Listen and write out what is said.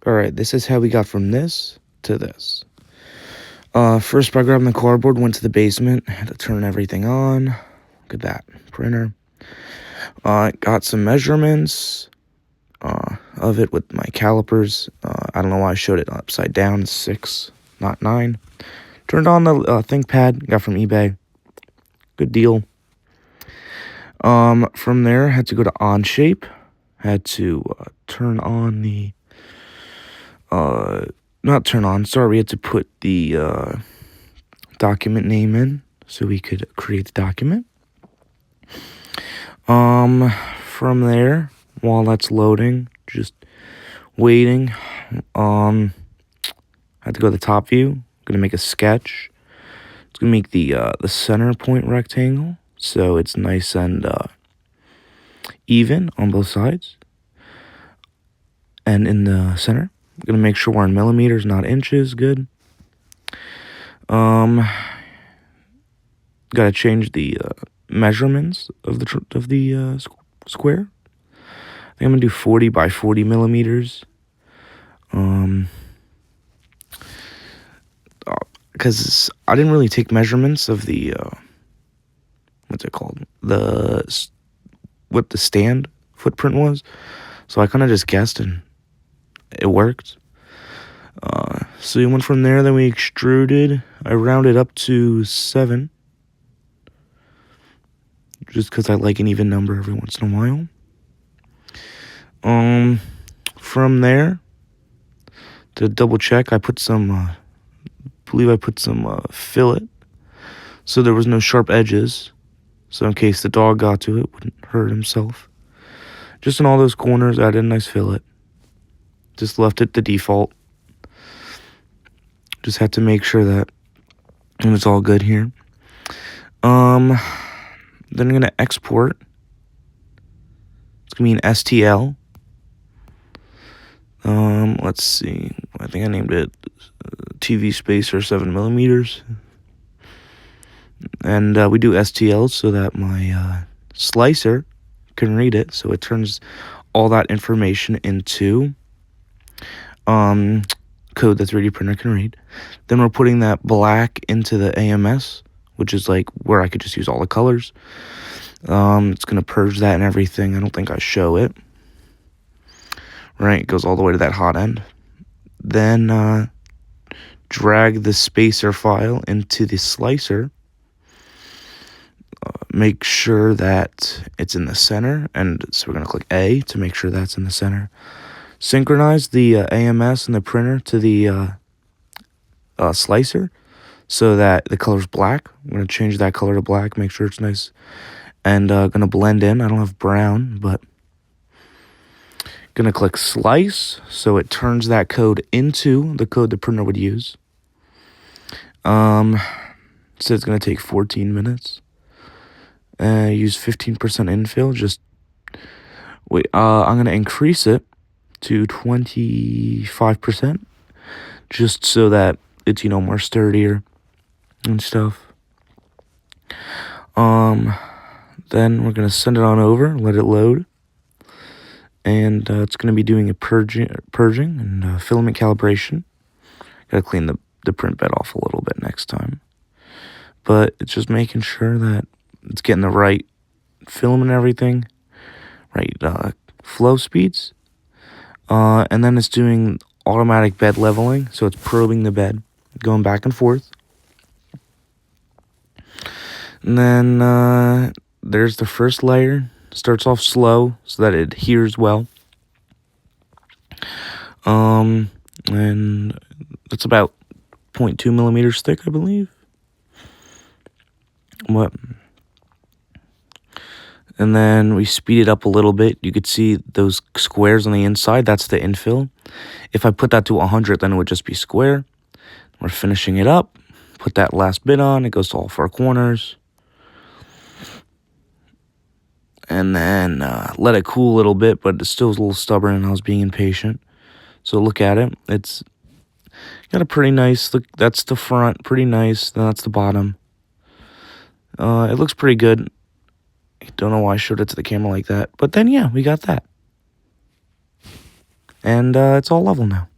Alright, this is how we got from this to this. First by grabbing the cardboard, went to the basement, had to turn everything on. Look at that, printer. Got some measurements of it with my calipers. I don't know why I showed it upside down, 6, not 9. Turned on the ThinkPad, got from eBay. Good deal. From there, had to go to Onshape. Had to turn on the... not turn on, sorry, we had to put the document name in so we could create the document. From there, while that's loading, just waiting, had to go to the top view. Gonna make a sketch. It's gonna make the center point rectangle so it's nice and even on both sides. And in the center, I'm gonna make sure we're in millimeters, not inches. Good. Gotta change the measurements of the square. I think I'm gonna do 40 by 40 millimeters. Because I didn't really take measurements of the what's it called, what the stand footprint was, so I kind of just guessed and it worked. So we went from there, then we extruded. I rounded up to 7, just because I like an even number every once in a while. From there, to double check, I put some fillet, so there was no sharp edges, so in case the dog got to it, wouldn't hurt himself. Just in all those corners, I added a nice fillet. Just left it the default. Just had to make sure that it was all good here. Then I'm gonna export. It's gonna be an STL. Let's see. I think I named it TV Spacer 7 millimeters. And we do STL so that my slicer can read it. So it turns all that information into code the 3D printer can read. Then we're putting that black into the AMS, which is like where I could just use all the colors. It's gonna purge that and everything. I don't think I show it. Right, it goes all the way to that hot end. Then drag the spacer file into the slicer. Make sure that it's in the center, and so we're gonna click A to make sure that's in the center. Synchronize the AMS and the printer to the slicer so that the color's black. I'm gonna change that color to black, make sure it's nice, and gonna blend in. I don't have brown, but gonna click slice so it turns that code into the code the printer would use. So it's gonna take 14 minutes. Use 15% infill. Just wait. I'm gonna increase it to 25%, just so that it's more sturdier and stuff. Then we're gonna send it on over, let it load. And it's going to be doing a purging and filament calibration. Got to clean the print bed off a little bit next time. But it's just making sure that it's getting the right filament and everything, right flow speeds. And then it's doing automatic bed leveling, so it's probing the bed, going back and forth. And then there's the first layer. Starts off slow so that it adheres well. And it's about 0.2 millimeters thick, I believe. And then we speed it up a little bit. You could see those squares on the inside. That's the infill. If I put that to 100, then it would just be square. We're finishing it up. Put that last bit on. It goes to all 4 corners. And then let it cool a little bit, but it still was a little stubborn and I was being impatient. So look at it. It's got a pretty nice look. That's the front, pretty nice. Then that's the bottom. It looks pretty good. I don't know why I showed it to the camera like that. But then, yeah, we got that. And it's all level now.